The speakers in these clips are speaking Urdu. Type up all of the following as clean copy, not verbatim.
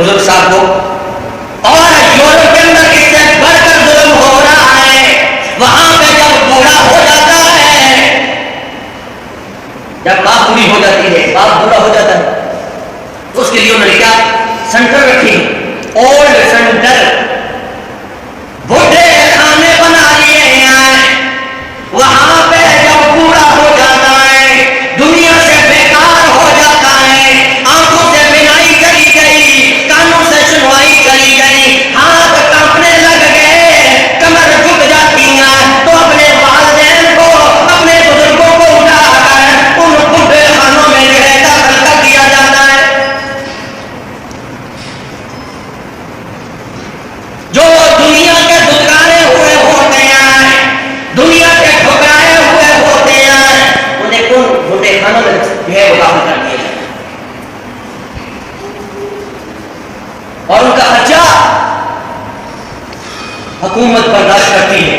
بزرگ صاحب کو. اور یورپ کے اندر اس سے بڑھ کر ظلم ہو رہا ہے. وہاں پہ جب بوڑھا ہو جاتا ہے، جب ماں بوڑھی ہو جاتی ہے، باپ بوڑھا ہو جاتا ہے، اس کے لیے انہوں نے کیا سینٹر رکھی، اولڈ سینٹر. بوڑھے خانے بنا لیے ہیں. وہاں پہ جب بوڑھا ہو جاتا ہے، دنیا سے بیکار ہو جاتا ہے، آنکھوں سے بینائی چلی گئی، کانوں سے سنوائی چلی گئی، ہاتھ کانپنے لگ گئے، کمر جھک جاتی ہیں، تو اپنے والدین کو، اپنے بزرگوں کو اٹھا کر ان بوڑھے خانوں میں داخل کر دیا جاتا ہے. جو دنیا کے دھتکارے ہوئے ہوتے ہیں، دنیا کے ٹھکرائے ہوئے ہوتے ہیں، انہیں کون بوڑھے خانوں میں ہے وہ داخل کر دیا جاتا ہے. اور ان کا خرچہ حکومت برداشت کرتی ہے،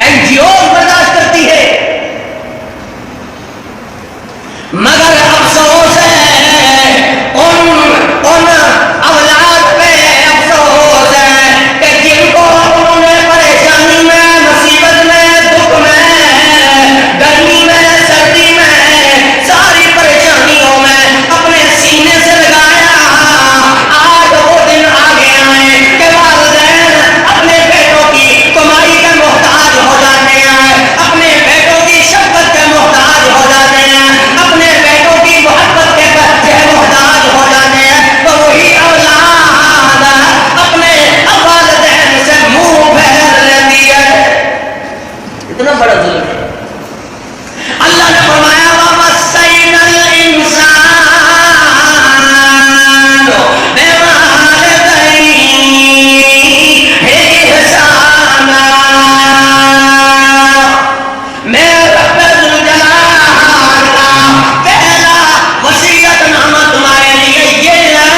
NGO برداشت کرتی ہے. مگر افسوس ہے ان اولاد پہ، افسوس ہے کہ جن کو انہوں نے پریشانی میں، مصیبت میں، دکھ میں، گرمی میں، سردی میں، ساری پریشانیوں میں اپنے سینے سے لگایا، آج وہ دن آ گیا ہے کہ والدین اپنے بیٹوں کی کمائی کا محتاج ہو جاتے ہیں، اپنے بیٹوں کی شفقت کے محتاج ہو جاتے ہیں، اپنے بیٹوں کی محبت کے محتاج ہو جاتے ہیں. تو وہی اولاد اپنے والدین سے منہ پھیر لیتی ہے. اتنا بڑا ظلم ہے. اللہ نے فرمایا وَوَصَّيْنَا الْإِنسَانَ بِوَالِدَيْهِ إِحْسَانًا. میں رب ذوالجلال کا پہلا وصیت نامہ تمہارے لیے یہ ہے،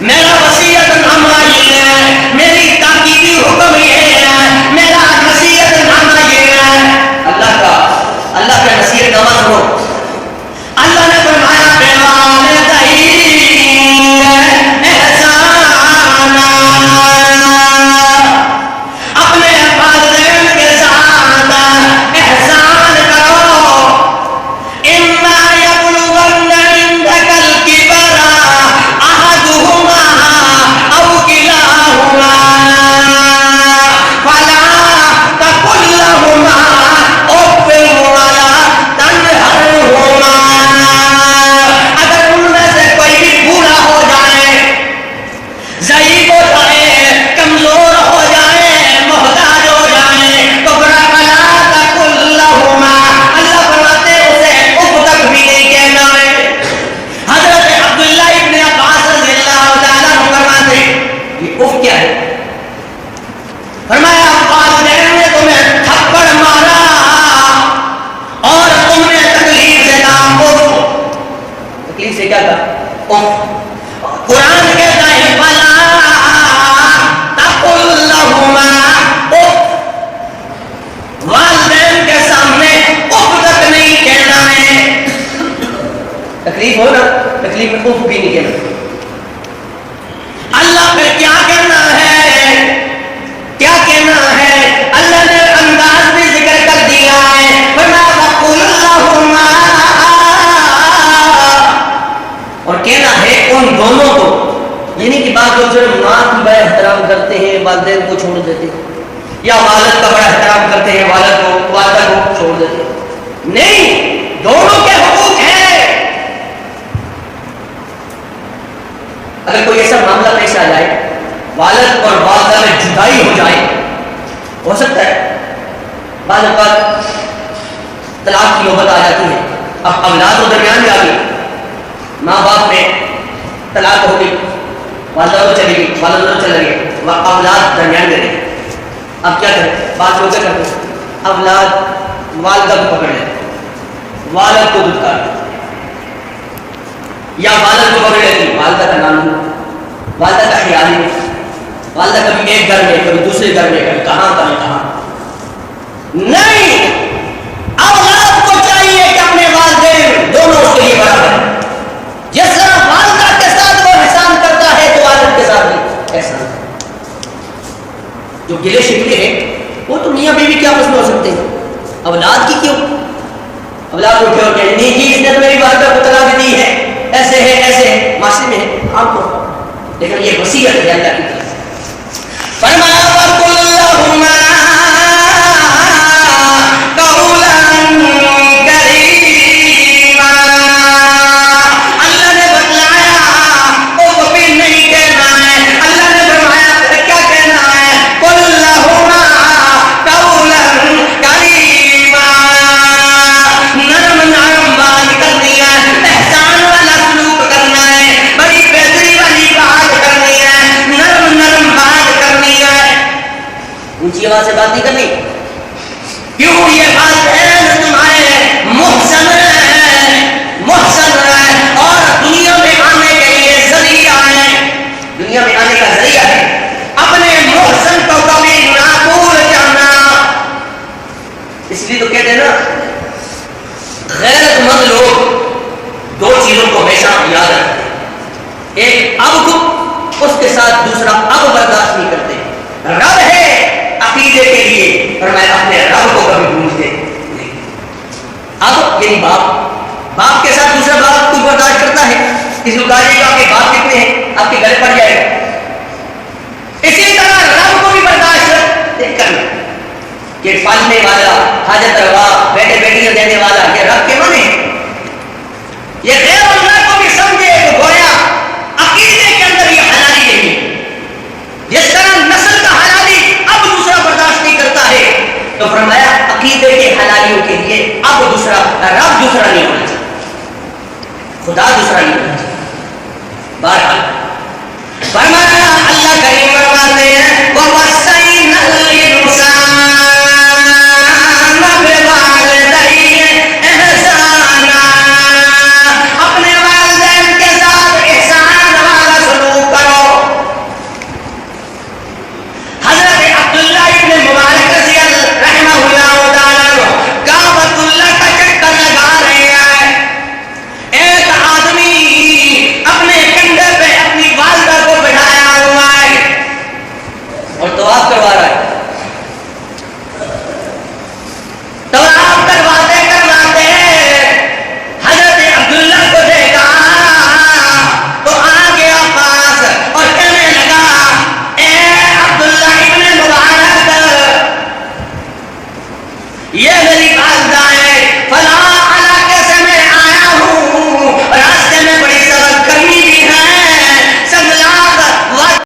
میرا وصیت نامہ یہ ہے، میری تاکیدی حکم یہ ہے، میرا نصیحت نامہ یہ ہے. اللہ کا نصیحت نامہ سنو. اللہ نے فرمایا بِوَالِدَيْهِ إِحْسَانًا، اپنے والدین کے ساتھ احسان کرو. إِمَّا يَبْلُغَنَّ عِندَكَ الْكِبَرَ أَحَدُهُمَا أَوْ كِلَاهُمَا فَلَا تَقُل لَّهُمَا أُفٍّ وَلَا تَنْهَرْهُمَا. اگر ان میں سے کوئی بھی بوڑھا ہو جائے، ضعیف ہو جائے، کمزور ہو جائے، محتاج ہو جائے، تو فلا تقل لهما، اللہ فرماتے ہیں اسے اف تک بھی نہیں کہنا ہے. حضرت عبداللہ ابن عباس رضی اللہ تعالیٰ عنہ فرماتے ہیں یہ اف کیا ہے؟ فرمایا والدین نے تمہیں تھپڑ مارا اور تم نے تکلیف سے کہا اف. تکلیف سے کیا کہا؟ اف. قرآن کہتا ہے فلا تقل لهما اف، والدین کے سامنے اف تک نہیں کہنا ہے. تکلیف ہو نا، تکلیف میں اف بھی نہیں کہنا. اللہ پہ کیا کہنا ہے، کیا کہنا ہے؟ اللہ نے انداز بھی ذکر کر دیا ہے. فرمایا وَقُلْ لَهُمَا، اور کہنا ہے ان دونوں کو. یعنی کہ بعض لوگ جو ماں کی بڑا احترام کرتے ہیں والدین کو چھوڑ دیتے ہیں، یا والد کا بڑا احترام کرتے ہیں والدہ کو چھوڑ دیتے ہیں. نہیں، دونوں کے حقوق ہیں. اگر کوئی ایسا معاملہ پیش آ جائے، والد اور والدہ میں جدائی ہو جائے، ہو سکتا ہے بعض اوقات طلاق کی نوبت آ جاتی ہے. اب اولاد و درمیان میں آ گئی، ماں باپ میں طلاق ہو گئی، والدہ تو چلی گئی، والد تو چلا گیا، اولاد درمیان میں رہی. اب کیا کریں؟ بعض لوگ کیا کرتے ہیں، اولاد والدہ کو پکڑ لیتے، والد کو دھتکار دیتے، یا والد کو پکڑ لیتی، والدہ کا نام نہیں، والدہ کا خیال نہیں. والدہ کبھی ایک گھر میں، کبھی دوسرے گھر میں، کبھی کہاں کبھی کہاں. نہیں، اولاد کو چاہیے کہ اپنے والدین دونوں اس کے لیے برابر ہیں. کہ نہیں جی اس نے تو میری بات کو طلاق دی ہے، ایسے ہے ایسے ہے، معاشرے میں ہے عام طور پر، لیکن یہ وصیت ہے اللہ کی طرف سے۔ فرمایا وَقُلْ لَهُمَا قَوْلًا كَرِيمًا، اللہ نے بتلایا وہ کبھی نہیں کہنا ہے، اللہ نے فرمایا کیا کہنا ہے، قُلْ لَهُمَا قَوْلًا كَرِيمًا، نرم نرم بات کرنی ہے، احسان والا سلوک کرنا ہے، بڑی بہتری والی بات کرنی ہے، نرم نرم بات کرنی ہے، اونچی آواز سے بات نہیں کرنی۔ کیوں یہ بات ہے کہ تمہارے محسن ہے اور دنیا میں آنے کے لیے ذریعہ ہے، دنیا میں آنے کا ذریعہ ہے، اپنے محسن کو کبھی نہ بھول جانا۔ اس لیے تو کہتے ہیں نا غیرت مند لوگ دو چیزوں کو ہمیشہ یاد رکھتے ہیں، ایک اب کو، اس کے ساتھ دوسرا اب برداشت نہیں کرتے۔ رب ہے عقیدے کے لیے اور میں اپنے رب کو کبھی بھولتے نہیں۔ اب یعنی باپ کے ساتھ دوسرا باپ کو برداشت کرتا ہے، اس مطابق آپ کے باپ کتنے ہیں آپ کے گلے پڑ جائے گا، اسی طرح رب کو بھی برداشت کرنا کہ پالنے والا، حاجت روا، بیٹے بیٹیاں دینے والا، یہ رب کے معنی ہے۔ یہ غیر اللہ کو بھی سمجھے تو گویا عقیدے کے اندر یہ حلالی نہیں، جس طرح نسل کا حلالی اب دوسرا برداشت نہیں کرتا ہے، تو فرمایا عقیدے کے حلالیوں کے لیے اب دوسرا، رب دوسرا نہیں ہونا چاہیے، خدا دوسرا نہیں ہونا چاہیے۔ بہرحال فرمایا